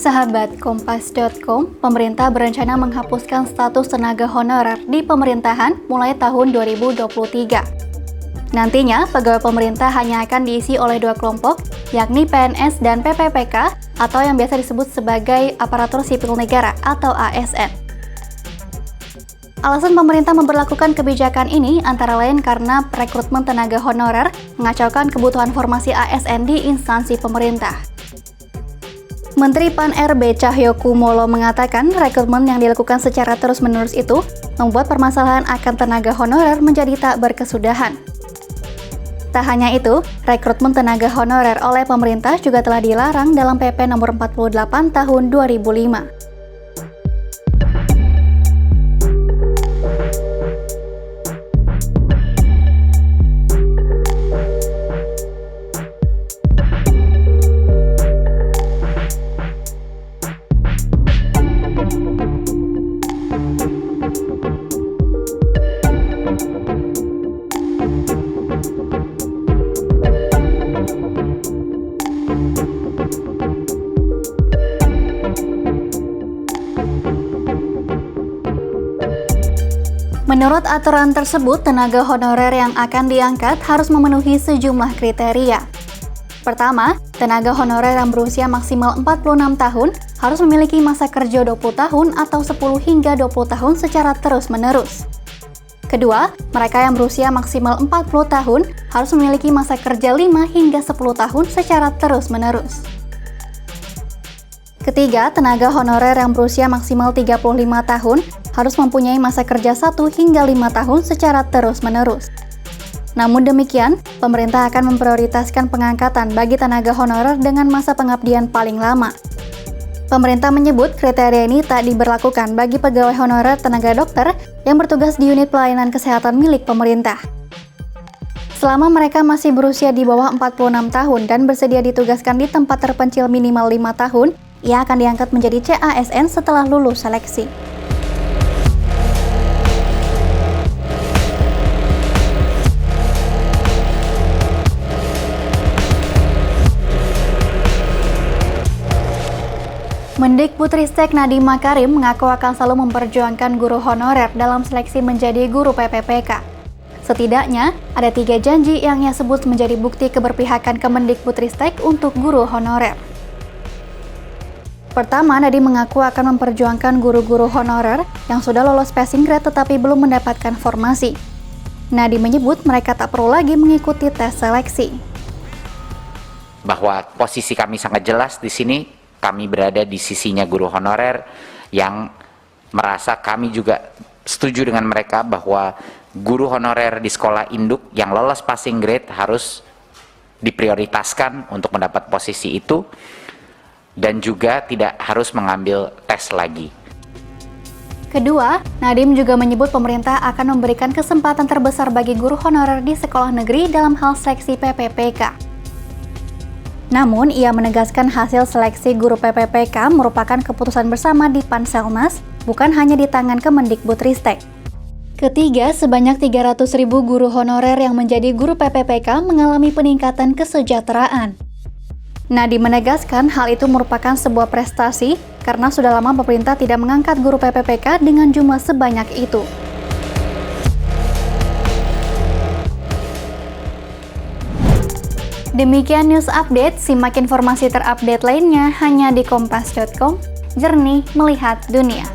Sahabat Kompas.com, pemerintah berencana menghapuskan status tenaga honorer di pemerintahan mulai tahun 2023. Nantinya, pegawai pemerintah hanya akan diisi oleh dua kelompok, yakni PNS dan PPPK, atau yang biasa disebut sebagai aparatur sipil negara atau ASN. Alasan pemerintah memberlakukan kebijakan ini antara lain karena rekrutmen tenaga honorer mengacaukan kebutuhan formasi ASN di instansi pemerintah. Menteri Pan-RB Cahyokumolo mengatakan rekrutmen yang dilakukan secara terus-menerus itu membuat permasalahan akan tenaga honorer menjadi tak berkesudahan. Tak hanya itu, rekrutmen tenaga honorer oleh pemerintah juga telah dilarang dalam PP Nomor 48 Tahun 2005. Menurut aturan tersebut, tenaga honorer yang akan diangkat harus memenuhi sejumlah kriteria. Pertama, tenaga honorer yang berusia maksimal 46 tahun harus memiliki masa kerja 20 tahun atau 10 hingga 20 tahun secara terus-menerus. Kedua, mereka yang berusia maksimal 40 tahun harus memiliki masa kerja 5 hingga 10 tahun secara terus-menerus. Ketiga, tenaga honorer yang berusia maksimal 35 tahun harus mempunyai masa kerja 1 hingga 5 tahun secara terus-menerus. Namun demikian, pemerintah akan memprioritaskan pengangkatan bagi tenaga honorer dengan masa pengabdian paling lama. Pemerintah menyebut kriteria ini tak diberlakukan bagi pegawai honorer tenaga dokter yang bertugas di unit pelayanan kesehatan milik pemerintah. Selama mereka masih berusia di bawah 46 tahun dan bersedia ditugaskan di tempat terpencil minimal 5 tahun, ia akan diangkat menjadi CASN setelah lulus seleksi. Mendikbudristek Nadiem Makarim mengaku akan selalu memperjuangkan guru honorer dalam seleksi menjadi guru PPPK. Setidaknya, ada 3 janji yang ia sebut menjadi bukti keberpihakan Kemendikbudristek untuk guru honorer. Pertama, Nadiem mengaku akan memperjuangkan guru-guru honorer yang sudah lolos passing grade tetapi belum mendapatkan formasi. Nadiem menyebut mereka tak perlu lagi mengikuti tes seleksi. Bahwa posisi kami sangat jelas di sini. Kami berada di sisinya guru honorer yang merasa kami juga setuju dengan mereka bahwa guru honorer di sekolah induk yang lolos passing grade harus diprioritaskan untuk mendapat posisi itu dan juga tidak harus mengambil tes lagi. Kedua, Nadiem juga menyebut pemerintah akan memberikan kesempatan terbesar bagi guru honorer di sekolah negeri dalam hal seleksi PPPK. Namun, ia menegaskan hasil seleksi guru PPPK merupakan keputusan bersama di Panselnas, bukan hanya di tangan Kemendikbudristek. Ketiga, sebanyak 300.000 guru honorer yang menjadi guru PPPK mengalami peningkatan kesejahteraan. Nadiem menegaskan hal itu merupakan sebuah prestasi karena sudah lama pemerintah tidak mengangkat guru PPPK dengan jumlah sebanyak itu. Demikian news update, simak informasi terupdate lainnya hanya di kompas.com, jernih melihat dunia.